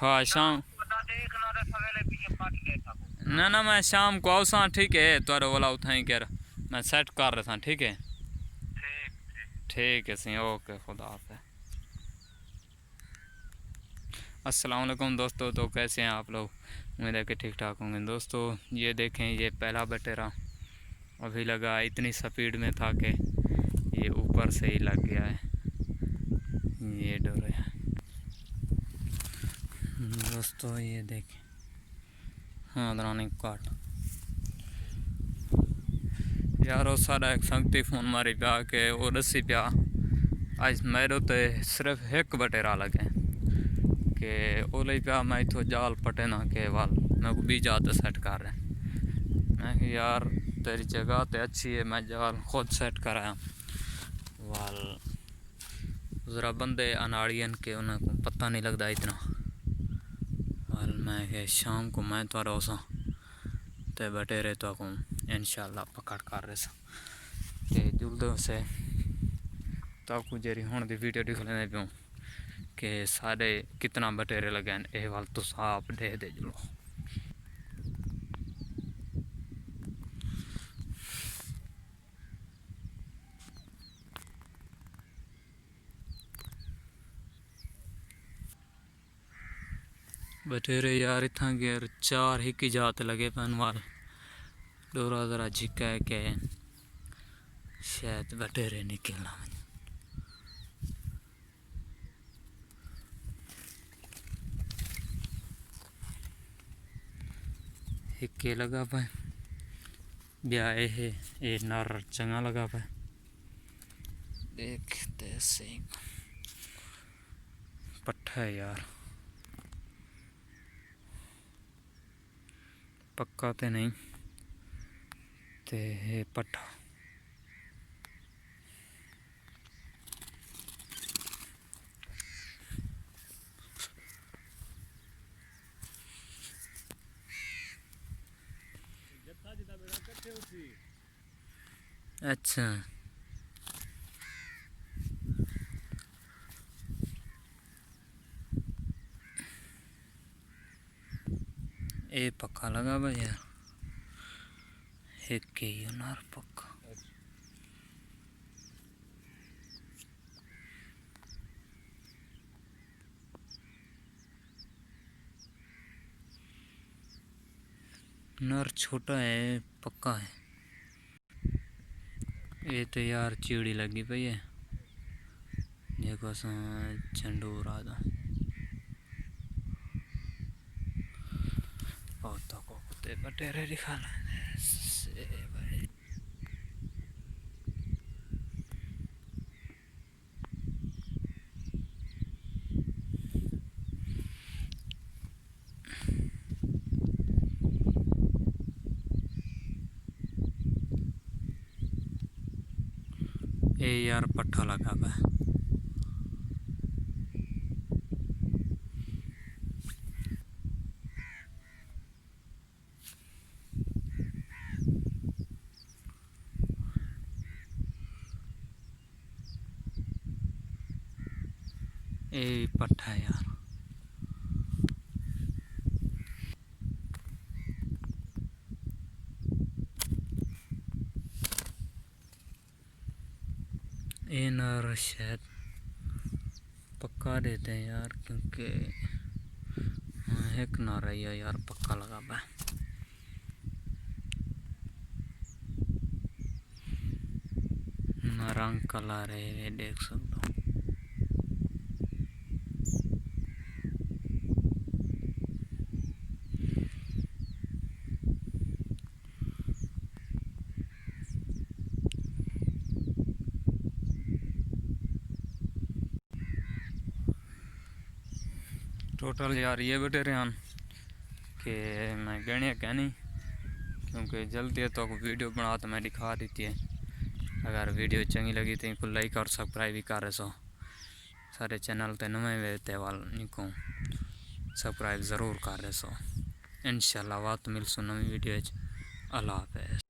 हाँ शाम ना ना मैं शाम को आऊँ सा ठीक है तुआरे वाला उठाई कर मैं सेट कर रहा था ठीक है। ठीक है सी ओके खुदा हाफिज़। अस्सलाम वालेकुम दोस्तों, तो कैसे हैं आप लोग? उम्मीद है कि ठीक ठाक होंगे दोस्तों। ये देखें ये पहला बटेरा अभी लगा, इतनी स्पीड में था कि ये ऊपर से ही लग गया है। ये डोरे दोस्तों ये देखें, हाँ दरानी काट यार वो सारा एक संगती फोन मारी पिया के वो दसी पिया आज मेरे तो सिर्फ एक बटेरा लगे के ओले पिया मैं इतो जाल पटे ना के वाल मैं को बीजा तो सेट कर रहे। मैं यार तेरी जगह तो अच्छी है, मैं जाल खुद सेट कराया वाल ज़रा बंदे अनाड़ियन के उन्हें को पता नहीं लगता इतना वाल। मैं शाम को मैं तो रोसा ते बटेरे तो को इंशाल्लाह पकड़ कर रहे ते जुल्दों से ताकू जेरी हुण दी वीडियो दिख लेने पियो कि सारे कितना बटेरे लगे ए वाल तो साफ दे जुलो। बटेरे यार इतना गेर चार ही की जात लगे पन वाल डोरा जरा झिका है के शायद बटेरे निकलना हिक्के लगा पाए ब्याहे है ये नर चंगा लगा पाए देखते से पट्ठा है यार पक्का तो नहीं ते पट्ठा अच्छा ये पक्का लगा भाई यार एक के नार पक्का नर छोटा है पक्का है। ये तो यार चिड़ी लगी पई है देखो सा चंडूर आदा और तो को कुत्ते बटेरे दिखा से भाई। ये यार पट्ठा लगा हुआ है ये पट्ठा है यार। ये नर शायद पक्का देते हैं यार क्योंकि एक नर है यार पक्का लगा हुआ है। रंग कलर है देख सकते हो। टोटल यार ये बटेरे हैं कि मैं गणे क्या नहीं क्योंकि जल्दी है तो वीडियो बना तो मैं दिखा देती है। अगर वीडियो चंगी लगी तो इनको लाइक और सब्सक्राइब भी कर सो सारे चैनल ते नवे वेते वाल इनको सब्सक्राइब ज़रूर कर सो। इंशाल्लाह बात मिलसो नवी वीडियो। अल्लाह हाफिज़।